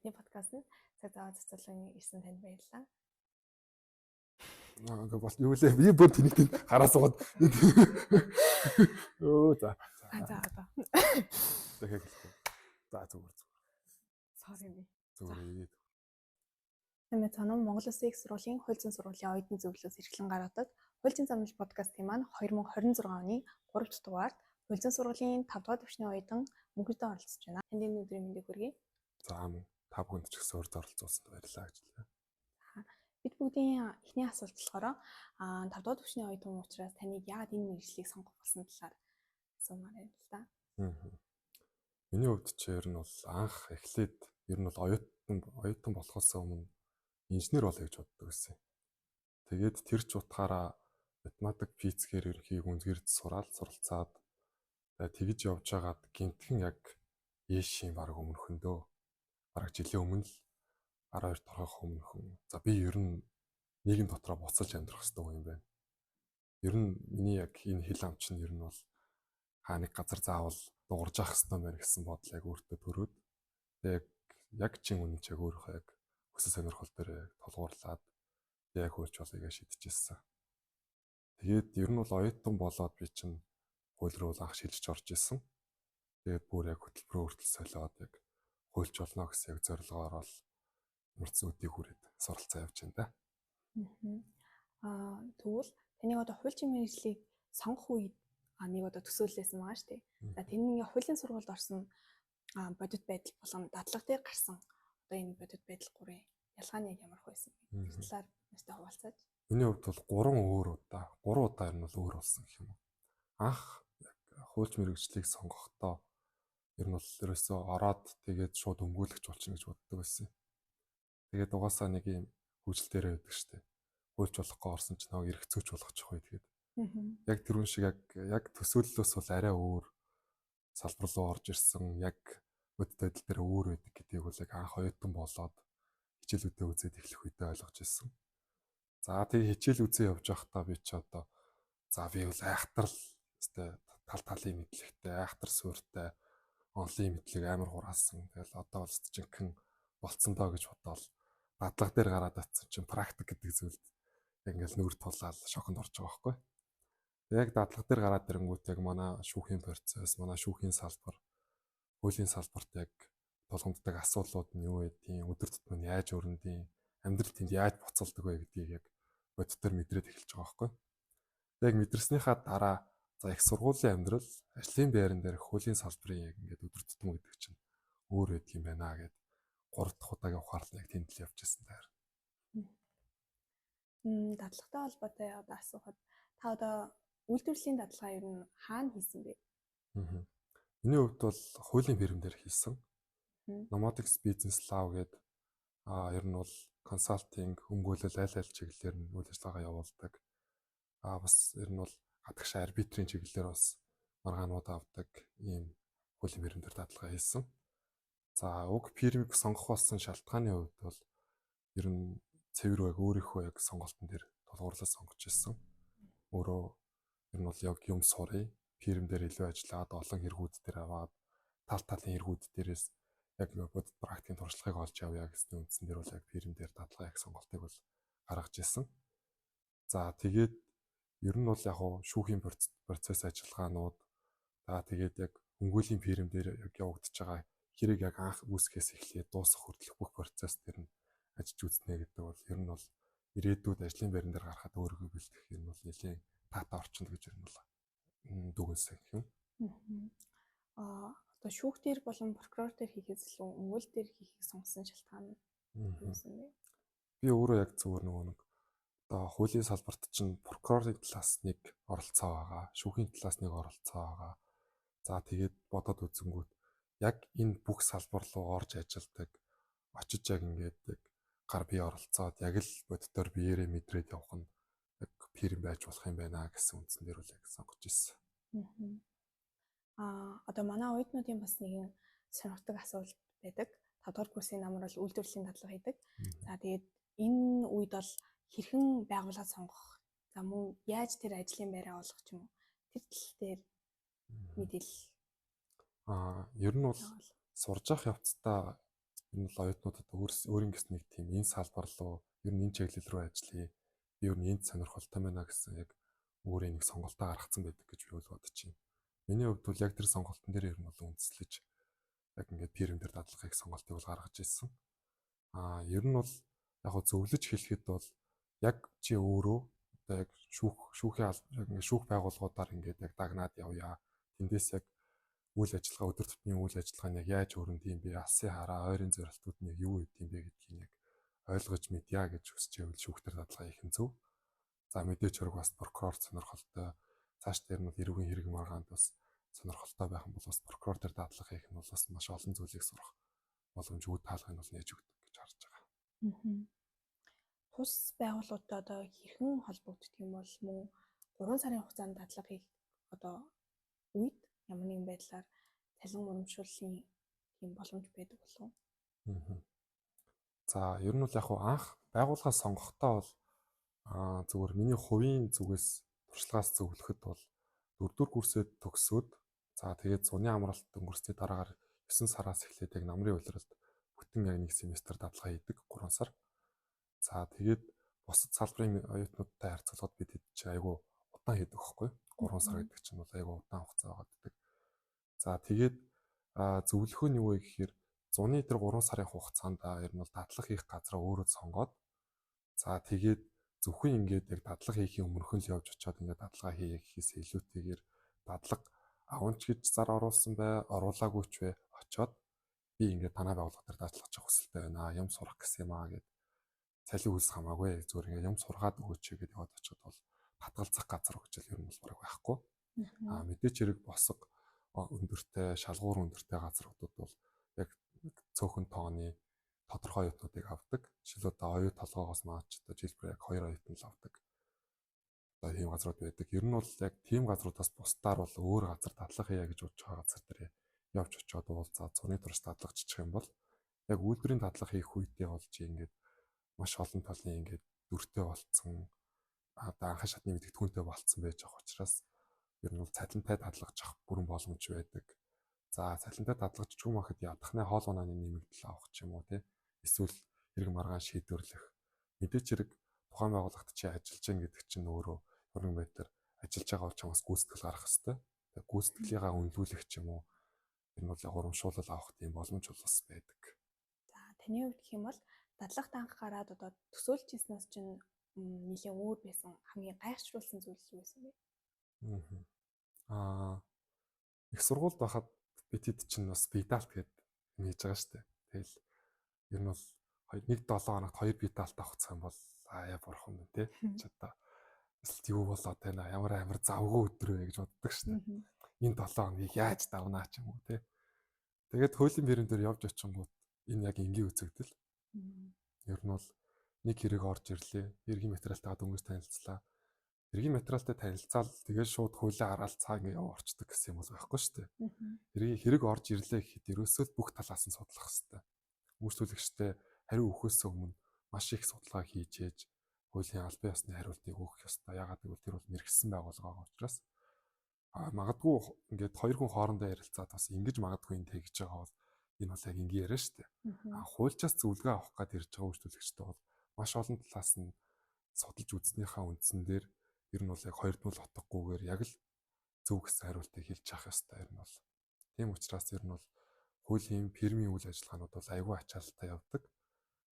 Бидний подкастт цаг зав зохицуулан ирсэн танд баярлалаа. Ингээ бол юу лээ би бүр тэнийг хараа суугаад өө за Одоо. дахиад хэлээ. За зүгээр. Sorry би. Зүгээр. Нэмээд цаана Монгол Улсын их сургуулийн хууль зүйн сургуулийн оюутны зөвлөлөөс эрхлэн гаргадаг хууль зүйн замнал подкастын маань 2026 оны 3 дахь дугаарт хууль зүйн сургуулийн 5 дугаар төвчний оюутан мөнхөдөө оролцож байна. Танд энэ өдрийн мэндийг хүргэе. За мөн та бүхэнд ч гэсэн урьд оролцуулсанд баярлалаа гэж хэлье. Бид бүгдийн эхний асуулт болохоор 5 дугаар төвчний оюутан учраас таныг яагаад энэ мэргэжлийг сонгох болсон талаар асуумаар байна л да. Миний хувьд ч ер нь бол анх эхлээд ер нь бол оюутан болохоос өмнө инженер болъё гэж боддог байсан. Тэгээд тэр ч утгаараа математик, физикээр ерөнхий гүнзгийрд суралцаад тэгж явж байгаад гинтхэн яг ээшийн баг өмнөхөндөө бараг жилийн өмнө л 12 дахь өмнөхөн. За би ер нь нийгэм дотроо буцаж амьдрах хэрэгтэй юм байна. Ер нь миний яг энэ хил ам чинь ер нь бол нэг газар заавал дуурж авах хэрэгтэй байна гэсэн бодол яг өөртөө төрөөд яг чин үнэн чиг өөрөө яг хүсэл сонирхол дээр толгуурлаад яг хөлж болъё гэж шийдчихсэн. Тэгээд ер нь бол оюутан болоод би чинь хууль руу анх шилжиж орж исэн. Тэгээд бүр яг хөтөлбөрөөр хүртэл солиод яг хуульч болно гэсэн яг зорилгоор бол мөрцөн үдийг хүрээд суралцаа явж байна да. Тэгвэл таны одоо хуульчийн мэргэжлийг сонгох үед нэг одоо төсөөллөөсөн байгаа шүү дээ. За таны ингээ хуулийн сургуульд орсон бодит байдал болон дадлага дээр гарсан одоо энэ бодит байдал гурийн ялгаа нь яг ямар байсан бэ? Тэр талаар настай хуваалцаач. Миний хувьд бол 3 удаа ер нь бол өөр болсон гэх юм уу. Анх яг хуульч мэргэжлийг сонгохдоо ер нь бол ерөөсөө ороод тэгээд шууд өмгөөлөгч болчихно гэж боддог байсан. Тэгээд угаасаа нэг юм хүчил дээрээ байдаг шүү дээ. Хуульч болохгүй орсон ч нэг эргэцөөч болгочих вэ тэгээд. Яг тэрүүн шиг яг төсөөллөөс бол арай өөр салбар руу орж ирсэн яг бодит байдал дээр өөр байдаг гэдгийг бол яг анх оюутан болоод хичээлүүдээ үзээд эхлэх үедээ ойлгож ирсэн. За тэгээ хичээл үзээ явж байхдаа би ч одоо за би бол айхтар л талын мэдлэгтэй, айхтар суурьтай, онлын мэдлэг амар хураасан. Тэгэл одоо бол жинхэнэ болцсон доо гэж бодоол дадлага дээр гараад атсан чинь практик гэдэг зүйлд яг ингээл нүур тулаад шоконд орж байгаа байхгүй. Яг дадлага дээр гараад ирэнгүүт яг манай шүүхийн процесс, манай шүүхийн салбар, хуулийн салбарт яг тулгамддаг асуудлууд нь юу байдгийг, өдөр тутмын яаж өрнөдгийг, амьдрал тэнд яаж буцалдаг вэ гэдгийг яг бодитоор мэдрээд эхэлж байгаа байхгүй. Яг мэдэрснийхаа дараа за их сургуулийн амьдрал, ажлын байран дээр хуулийн салбарын яг ингээд өдөр тутмын гэдэг чинь өөр байдаг юм байна гэд 3 дахь удааг ухаарлаа яг тэнд л явж ирсэн даа. Дадлагатай холбоотой одоо асуухад та одоо үйлдвэрлэлийн дадлага ер нь хаана хийсэн бэ? Миний хувьд бол хуулийн фирмээр хийсэн. Nomotics Business Law гэдэг ер нь бол консалтинг, өмгөөлөл аль чиглэлээр нь үйл ажиллагаа явуулдаг. Бас ер нь бол гадагш арбитрийн чиглэлээр бас маргаанууд авдаг ийм хуулийн фирмээр дадлага хийсэн. За уг фирмийг сонгох болсон шалтгааны хувьд бол ер нь цэвэр баг өөрийнхөө яг сонголтын дээр тулгуурлаж сонгож ирсэн. Өөрөө ер нь бол яг юм сурыг фирм дээр илүү ажиллаад олон хэрэгүүд дээр аваад талын хэрэгүүд дээрээс яг бодит практикийн туршлагыг олж авъя гэсэн үндсэн дээр бол яг фирм дээр дадлага яг сонголтыг бол гаргаж ирсэн. За тэгээд ер нь бол яг шүүхийн процесс ажиллагаанууд тэгээд яг өмгөөлийн фирм дээр яг явагдаж байгаа хэрэг яг анх үүсгэхээс эхлээд дуусах хүртэлх бүх процесс дээр нь ажиллаж үзнэ гэдэг бол ер нь бол ирээдүйд ажлын байран дээр гарахад өөрийгөө бэлтгэх юм бол нэлээд таатай орчинд гэж ер нь бол дүгнсэн юм. Одоо шүүх дээр болон прокурор дээр хийхээс илүү өмгөөл дээр хийхийг сонгосон шалтгаан нь юусэн бэ? Би өөрөө яг зөвөр нэг одоо хуулийн салбарт чинь прокурорын талаас нэг оролцоо байгаа, шүүхийн талаас нэг оролцоо байгаа. За тэгээд бодоод үзэнгүүт яг энэ бүх салбар руу орж ажилдаг очиж яг ингээд яг гар бие оролцоод яг л бодитоор биеэрээ мэдрээд явах нь яг фирм байж болох юм байна гэсэн үндсэн дээр бол яг сонгож ирсэн. Одоо манай оюутнуудын бас нэгэн сонирхдаг асуулт байдаг. 5 дугаар курсын намар бол үйлдвэрлэлийн дадлага хийдэг. За тэгээд энэ үед бол хэрхэн байгууллага сонгох, за мөн яаж тэр ажлын байраа олгох ч юм уу. Тэр тал дээр мэдээлэл. Ер нь бол сурж явах явцдаа Энэ бол оюутнуудад өөрөнгөс нэг тийм энэ салбар руу ер нь энэ чиглэл рүү ажиллая. Би ер нь энд сонирхолтой байна гэсэн яг өөрийн нэг сонголтоо гаргацсан байдаг гэж би бодож байна. Миний хувьд бол яг тэр сонголтын дээр ер нь бол үндэслэж яг ингээд пирм дээр дадлагыг сонголтыг бол гаргаж ирсэн. Ер нь бол яг хөө зөвлөж хэлэхэд бол яг чи өөрөө одоо яг шүүх байгууллагуудаар ингээд яг дагнаад явъя. Тэндээс яг үйл ажиллагаа өдөр тутмын үйл ажиллагаа нь яг яаж өрөнд юм бэ? Алсын хараа, ойрын зорилтууд нь яг юу гэдэм бэ гэдгийг яг ойлгож мэдъя гэж хүсэж байвал шүүхтэр дадлага хийх нь зөв. За мэдээч хэрэг бас прокурор сонирхолтой цааш дээр нь эрүүгийн хэрэг маргаанд бас сонирхолтой байх юм бол бас прокурор төр дадлага хийх нь бол бас маш олон зүйлийг сурах боломж үе таалгыг нь нээж өгдөг гэж харж байгаа. Тус байгууллагуудтай одоо хэрхэн холбогддог юм бол мөн 3 сарын хугацаанд дадлага хийх одоо үед ямар нэгэн байдлаар цалин урамшууллын тийм боломж байдаг болов уу? За ер нь бол яг анх байгууллага сонгохдоо бол зүгээр миний хувийн зүгээс туршлагаас зөвлөхөд бол 4-р курсэд төгсөөд за тэгээд зуны амралт өнгөрсний дараагаар 9 сараас эхлээд яг намрын улиралд бүтэн яг нэг семестр дадлага хийдэг 3 сар. За тэгээд бусад салбарын оюутнуудтай харьцуулахад бид хэд чи айгүй удаан хийдэг байхгүй 3 сар гэдэг чинь бол айгүй удаан хугацаа байдаг. За тэгээд зөвлөхөө нь юу вэ гэхээр зуны тэр 3 сарын хугацаанд ер нь бол дадлага хийх газраа өөрөө сонгоод за тэгээд зөвхөн ингээд яг дадлага хийхийн өмнөхөн л явж очиод ингээд дадлага хийе гэхээс илүүтэйгээр дадлага аванч гэж зар оруулсан бай, оруулаагүй ч бай очиод би ингээд танай байгууллага дээр дадлага авчих хүсэлтэй байна. Юм сурах гэсэн юм гэд цалин үйлс хамаагүй зүгээр ингээд юм сургаад өгөөч гэд яваад очиод бол татгалзах газар өгчл ер нь бол бараг байхгүй. Мэдээч хэрэг босго өндөртэй, шалгуур өндөртэй газруудад бол яг цөөхөн тооны тодорхой оюутнуудыг авдаг. Жишээл одоо оюут толгоогоос маань ч одоо жилбэр яг 2 оюутан л авдаг. Одоо тийм газрууд байдаг. Ер нь бол яг тийм газруудаас бусдаар бол өөр газар дадлага хийя гэж бодож байгаа газар дээр явж очиод уулзаад зуны турш дадлагччих юм бол яг үйлдвэрийн дадлага хийх үедээ болж ингээд маш олон талын ингээд дүртэй болцсон одоо анхан шатны мэдгэдэггүнтэй болцсон байж байгаа учраас ер нь бол цалинтай дадлагжих бүрэн боломж байдаг. За цалинтай дадлагжиж юм ахад ядахны хоол унааны нэмэгдэл авах ч юм уу тий. Эсвэл хэрэг маргаан шийдвэрлэх. Мэдээч хэрэг тухайн байгууллагт чи ажиллаж гин гэдэг чинь өөрөө хөрөнгө байдлаар ажиллаж байгаа бол чамаас гүйцэтгэл гарах хэвээр. Тэгээ гүйцэтгэлийгээ үнэлүүлэх ч юм уу. Энэ бол урамшуулал авах тийм боломж бас байдаг. За таны хувьд гэх юм бол дадлагт анх гараад одоо төсөөлж ирснээс чинь нэлээд өөр байсан хамгийн гайхшруулсан зүйл юу байсан бэ? Их сургуульд байхад бид хэд чинь бас бедалт гэдэг нээж байгаа шүү дээ. Тэгэл ер нь бол 1-7 хоногт 2 бедалт авах юм бол яа бурхан бэ тий. Ч одоо эсвэл юу болоод байна ямар амар завгүй өдөр вэ гэж боддог шүү дээ. Энэ 7 хоногийг яаж давнаа ч юм уу тий. Тэгээд хуулийн бэрэн дээр явж очингууд энэ яг энгийн үзэгдэл. Ер нь бол нэг хэрэг орж ирлээ. Эргийн материалтайгаа дөнгөж танилцлаа. Эргийн материалтай танилцаал тэгээд шууд хуулиа хараад цаа ингэ яв орчдөг гэсэн юм бол байхгүй шүү дээ. Хэрэг орж ирлээ гэхэд ерөөсөө бүх талаас нь судлах хэрэгтэй. Үйлчлүүлэгчтэй хариу өгөхөөс өмнө маш их судалгаа хийж ээж хуулийн албан ёсны хариултыг өгөх ёстой. Ягаад гэвэл тэр бол мэргэжсэн байгууллага учраас магадгүй ингээд хоёр хүн хоорондоо ярилцаад бас ингэж магадгүй энэ тэгж байгаа бол энэ бол яг ингийн яриа шүү дээ. Хуульчаас зөвлөгөө авах гээд ирж байгаа үйлчлүүлэгчтэй бол маш олон талаас нь судалж үзснийхаа үндсэн дээр ер нь бол яг хоёр дмөл утгагүйгээр яг л зөв гэсэн хариултыг хэлж авах ёстой ер нь бол. Тийм учраас ер нь бол хуулийн фирмийн үйл ажиллагаанууд бол аюул ачаалттай явдаг.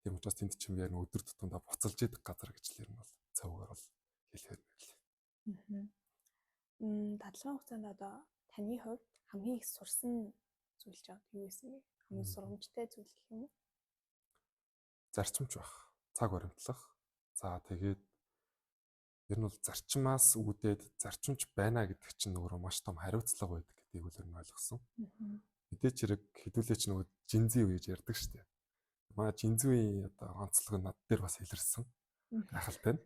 Тийм учраас тэнд чинь яг өдөр тутамдаа буцалж идэх газар гэж л ер нь бол цавгаар бол хэлэхээр байна. Дадлагын хугацаанд одоо таны хувьд хамгийн их сурсан зүйл ч юу байсан бэ? Хамгийн сурамжтай зүйл гэх юм уу? Зарчимч байх, цаг баримтлах. За тэгээд ер нь бол зарчмаас үүдээд зарчимч байна гэдэг чинь өөрөө маш том хариуцлага байдаг гэдгийг үл ер нь ойлгосон. Мэдээч хэрэг хэдүүлээч нөгөө жинзээ үеж ярьдаг шүү дээ. Манай жинзүүийн одоо онцлог над дээр бас илэрсэн. Гайхалтай нь.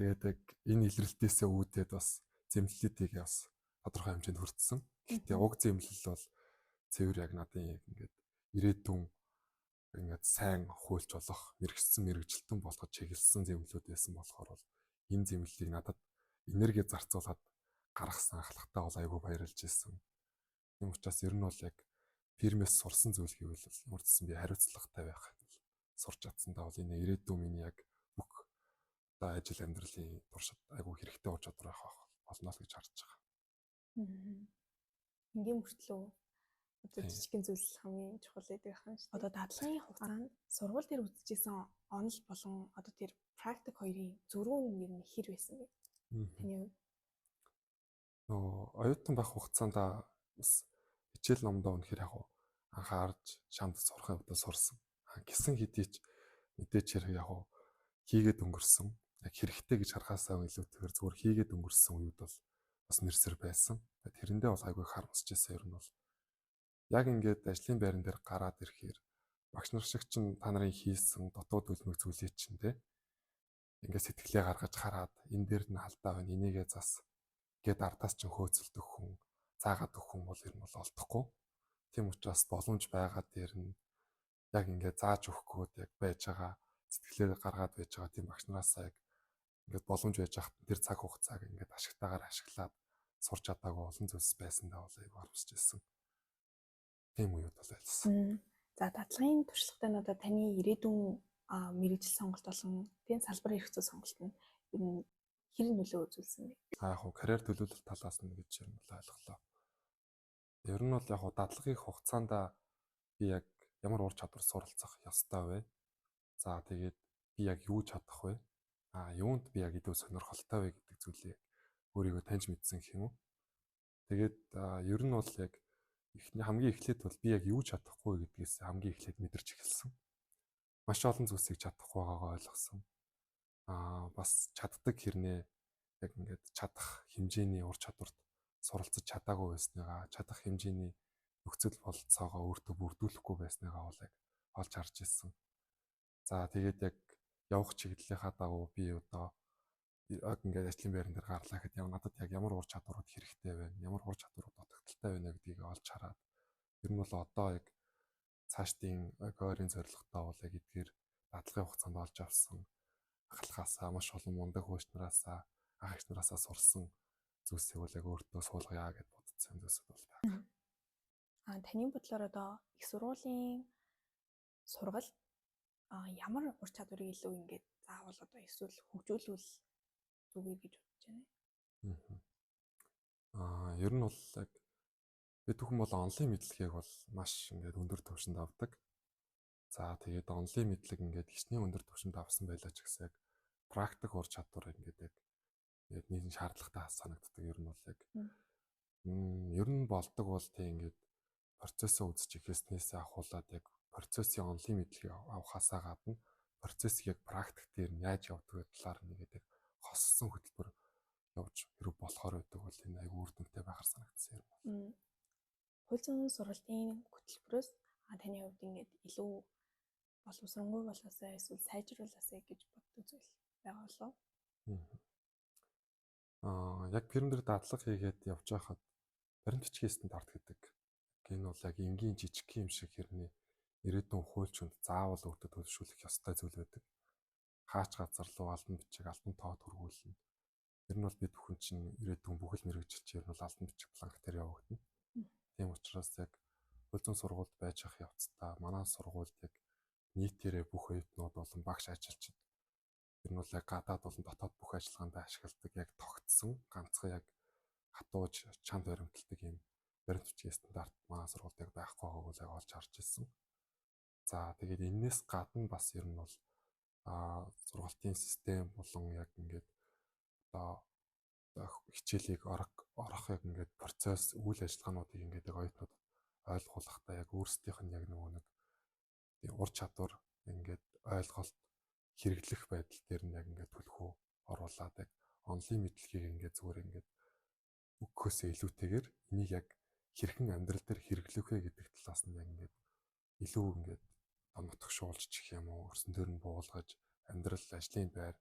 Тэгээд яг энэ илрэлтээсээ үүдээд бас зэмлэлүүдийг бас тодорхой хэмжээнд хүртсэн. Гэхдээ уг зэмлэл бол цэвэр яг надын яг ингээд ирээдүйн ингээд сайн хуульч болох, мэрэгчсэн мэрэгжилтэн болгож чиглэсэн зэмлэлүүд байсан болохоор бол энэ зэмлэлийг надад энерги зарцуулаад гаргасан ахлагтаа бол айгүй баярлж ирсэн. Тийм учраас ер нь бол яг фирмээс сурсан зүйл гэвэл ямар ч гэсэн би хариуцлагатай байх сурч чадсандаа бол энэ ирээдүйн миний яг бүх одоо ажил амьдралын туршид айгүй хэрэгтэй ур чадвар байх болно л гэж харж байгаа. Ингийн мөртлөө одоо жижигхэн зүйл хамгийн чухал байдаг юм шүү дээ. Одоо дадлагын хугацаанд сургууль дээр үзчихсэн онол болон одоо тэр практик хоёрын зөрүүн нь ер нь хэр байсан бэ? Таны хувьд? Оюутан байх хугацаанд бас хичээл номдоо үнэхээр яг анхаарч шамд сурахын удаа сурсан. Гисэн хэдий ч мэдээч хэрэг яг хийгээд өнгөрсөн. Яг хэрэгтэй гэж харахаасаа илүүтэйгээр зүгээр хийгээд өнгөрсөн үед бол бас нэрсэр байсан. Тэрэндээ бол айгүй харамсаж байсан. Ер нь бол яг ингээд ажлын байран дээр гараад ирэхээр багш нар шиг чинь та нарын хийсэн дотоод үлмэг зүйлээ чинь те ингээд сэтгэлээ гаргаж хараад энэ дээр нь алдаа байна, энийгээ зас гээд ардаас чинь хөөцөлдөх хүн, заагаад өгөх хүн бол ер нь бол олдохгүй. Тийм учраас боломж байгаа дээр нь яг ингээд зааж өгөхгүйд яг байж байгаа сэтгэлээ гаргаад байж байгаа тийм багш нараасаа яг ингээд боломж байж хат тэр цаг хугацааг ингээд ашигтайгаар ашиглаад сурч чадаагүй олон зүйлс байсандаа бол айгүй харамсаж байсан. Тийм үед бол байлсан. За дадлагын туршлагатай нь одоо таны ирээдүйн мэргэжил сонголт болон тийм салбар эрх зүй сонголт нь ер нь хэр нөлөө үзүүлсэн бэ? Яг карьер төлөвлөлт талаас нь гэж ер нь ойлголоо. Ер нь бол яг дадлагын хугацаанд би яг ямар ур чадвар суралцах ёстой вэ? За тэгээд би яг юу чадах вэ? Юунд би яг илүү сонирхолтой вэ гэдэг зүйлийг өөрийгөө таньж мэдсэн гэх юм уу? Тэгээд ер нь бол яг хамгийн эхлээд бол би яг юу чадахгүй гэдгээс хамгийн эхлээд мэдэрч эхэлсэн. Маш олон зүйлсийг чадахгүй байгаагаа ойлгосон. Бас чаддаг хэрнээ яг ингээд чадах хэмжээний ур чадварт суралцаж чадаагүй байсныгаа, чадах хэмжээний нөхцөл болцоогоо өөртөө бүрдүүлэхгүй байсныгаа бол яг олж харж ирсэн. За тэгээд яг явах чиглэлийнхаа дагуу би одоо яг ингээд ажлын байран дээр гарлаа гэхэд надад яг ямар ур чадварууд хэрэгтэй байна, ямар ур чадварууд дутагдaltaй байна гэдгийг олж хараад ер нь бол одоо яг цаашдын ойрын зорилготой бол яг эдгээр дадлагын хугацаанд олж авсан ахалхаасаа маш олон мундаг хөөч нараасаа ах эх нараасаа сурсан зүйлсийг бол яг өөртөө суулгая гэж бодсон зүйлсүүд бол байна. Таны бодлоор одоо их сургуулийн сургалт ямар ур чадварыг илүү ингээд заавал одоо эсвэл хөгжүүлвэл зүгээр гэж бодож байна. Ер нь бол яг бид бүхэн бол онлайн мэдлэгийг бол маш ингээд өндөр түвшинд авдаг. За тэгээд онлайн мэдлэг ингээд хичнээн өндөр түвшинд авсан байлаа ч гэсэн яг практик ур чадвар ингээд яг нийт шаардлагатай санагддаг. Ер нь бол яг ер нь болдог бол тийм ингээд процессыг үзэж эхэлснээс ахуулаад яг процессын онлайн мэдлэгийг авахаасаа гадна процессыг яг практик дээр нь яаж явдаг талаар нэгээд хоссон хөтөлбөр явж хэрэг болохоор байдаг бол энэ айгүй үр дүнтэй байхаар санагдсан юм. Хууль зүйн сургалтын хөтөлбөрөөс таны хувьд ингээд илүү боловсронгуй болоосаа эсвэл сайжруулаасаа гэж боддог зүйл байгаа болов? Яг фирм дээр дадлага хийгээд явж байхад баримт бичгийн стандарт гэдэг. Энэ бол яг энгийн жижиг юм шиг хэрнээ ирээдүйн хуульчинд заавал өөртөө төлөвшүүлэх ёстой зүйл байдаг. Хаач газар руу албан бичиг, албан тоо төргүүлнэ. Ер нь бол бид бүхэн чинь ирээдүйн бүхэл мэргэжилч ер нь бол албан бичиг бланк дээр явагдана. Тийм учраас яг хууль зүйн сургуульд байж ах явцдаа манай сургуульд яг нийтээрээ бүх оюутнууд болон багш ажилчид ер нь бол яг гадаад болон дотоод бүх ажиллагаанд ашигладаг яг тогтсон ганцхан яг хатууж чанд баримталдаг юм баримт бичгийн стандарт манай сургуульд яг байхгүй байгааг бол яг олж харж ирсэн. За тэгээд энэс гадна бас ер нь бол сургалтын систем болон яг ингээд одоо хичээлийг орох яг ингээд процесс үйл ажиллагаануудыг ингээд яг оюутнууд ойлгуулахдаа яг өөрсдийнх нь яг нэг ур чадвар ингээд ойлголт хэрэглэх байдал дээр нь яг ингээд түлхүү оруулаад яг онлайн мэдлэгийг ингээд зүгээр ингээд өгөхөөсөө илүүтэйгээр энийг яг хэрхэн амьдрал дээр хэрэглэх вэ гэдэг талаас нь яг ингээд илүү ингээд нутагшуулж чих юм уу өрсөн дээр нь буулгаж амьдрал ажлын байр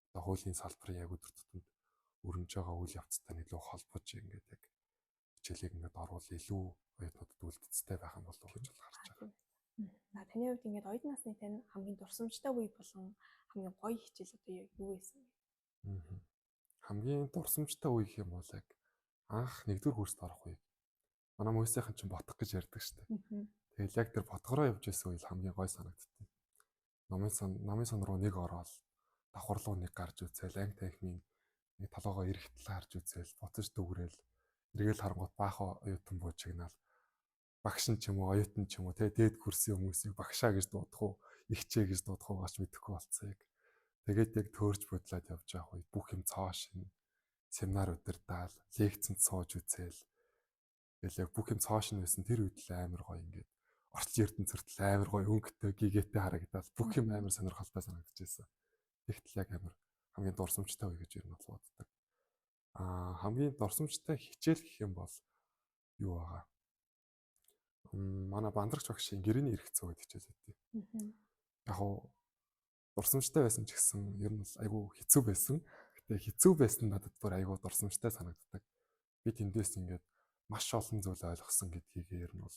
одоо хуулийн салбарын яг өдөр тутамд өрнөж байгаа үйл явцтай илүү холбож ингээд яг хичээлийг ингээд оруул илүү оюутнуудад үлдэцтэй байх юм болов уу гэж харж байгаа. Таны хувьд ингээд оюутны насны тань хамгийн дурсамжтай үе болон хамгийн гоё хичээл одоо юу байсан бэ? Хамгийн дурсамжтай үе гэх юм бол яг анх 1-р курст орох үе. Манай мөсийнхэн чинь ботго гэж ярьдаг шүү дээ. Мгм. Тэгэл яг тэр ботгороо явж исэн үйл хамгийн гой санагдтыг. Номын сон руу нэг ороод давхар руу нэг гарч үзэл анги танхимын нэг толгоогоо эрэх талаа харж үзэл буцаж дүүрэл эргээл харангуут баах оюутан бууж игнаал багш нь ч юм уу оюутан ч юм уу те дээд курсын хүмүүсийг багшаа гэж дуудах уу ихчээ гэж дуудах уу гэж мэдэхгүй болцсон яг. Тэгээд яг төөрж бодлоод явж байгаа үед бүх юм цоо шин семинар удирдаал лекцэнд сууж үзэл тэгэл яг бүх юм цоо шин байсан тэр үед л амар гоё ингээд орчлон эрдэнэ цэртэл амар гоё өнгөтэй гигээтэй харагдаад бүх юм амар сонирхолтой санагдчихсэн. Тэгтэл яг амар хамгийн дурсамжтай үе гэж ер нь боддог. Хамгийн дурсамжтай хичээл гэх юм бол юу байгаа? Манай бандрагч багшийн гэрээний эрх зүй гэдэг хичээл өгдөө. Яг уу дурсамжтай байсан ч гэсэн ер нь айгүй хэцүү байсан. Гэтэ хэцүү байсан надад бүр айгүй дурсамжтай санагддаг. Би тэндээс ингээд маш олон зүйл ойлгосон гэдгийг ер нь бол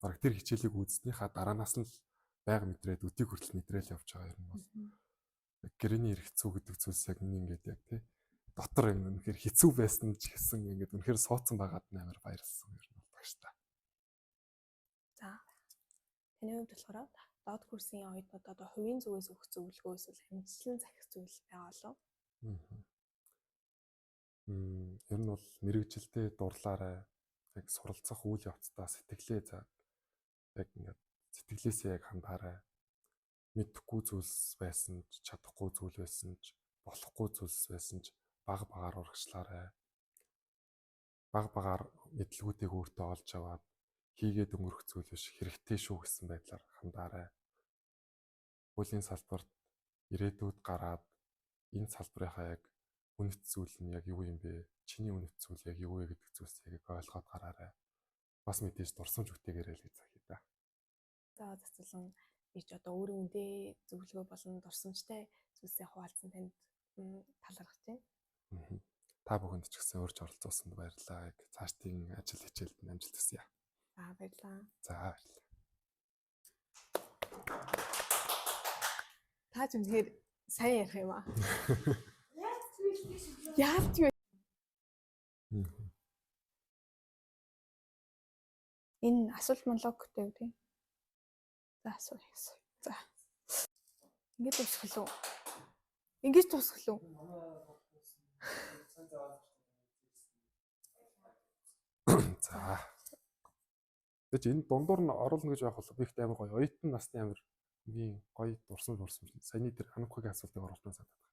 бараг тэр хичээлийг үзснийхаа дараанаас нь л байнга мэдрээд өдийг хүртэл мэдрээл явж байгаа юм бол гэрээний эрх зүй гэдэг зүйлс яг ингээд яг тий дотор юм үнэхээр хэцүү байсан ч гэсэн ингээд үнэхээр суудсан байгаад амар баярлсан ер нь бол багштай. За таны хувьд болохоор доод курсын оюутнууд одоо хувийн зүгээс өгөх зөвлөгөө эсвэл амжилтлан захих зүйл байгаа болов? Ер нь бол мэрэгжилтэй дурлаарай яг суралцах үйл явцдаа сэтгэлээ заа яг ингээд сэтгэлээсээ яг хандаарай. Мэдхгүй зүйлс байсан ч чадахгүй зүйл байсан ч болохгүй зүйлс байсан ч баг багаар урагшлаарай. Баг багаар мэдлгүүдийг өөртөө олж аваад хийгээд өнгөрөх зүйл биш хэрэгтэй шүү гэсэн байдлаар хандаарай. Хуулийн салбарт ирээдүйд гараад энэ салбарынхаа яг үнэт зүйл нь яг юу юм бэ? Чиний үнэт зүйл яг юу вэ гэдэг зүйлсийг ойлгоод гараарай. Бас мэдээж дурсамж үтээгээрэй л гэж захий да. За зацлан би ч одоо өөрөө үндэ зөвлөгөө болон дурсамжтай зүйлсээ хуваалцсан танд талархаж байна. Та бүхэнд ч гэсэн урьж оролцуулсанд баярлалаа. Яг цаашдын ажил хичээлд амжилт хүсье. Баярлалаа. За баярлалаа. Та ч үнэхээр сайн ярих юм аа. Яалт юу? Энэ асуулт монолог гэдэг үү? За асуу. За. Ингэж дуусгах уу? Ингэж дуусгах уу? За. Тэгэж энэ дундуур нь оруулна гэж байх бол би ихтэй амар гоё. Оюутан насны амар хамгийн гоё дурсамж. Саяны тэр ханахыгийн асуултыг оруулсан санагдав.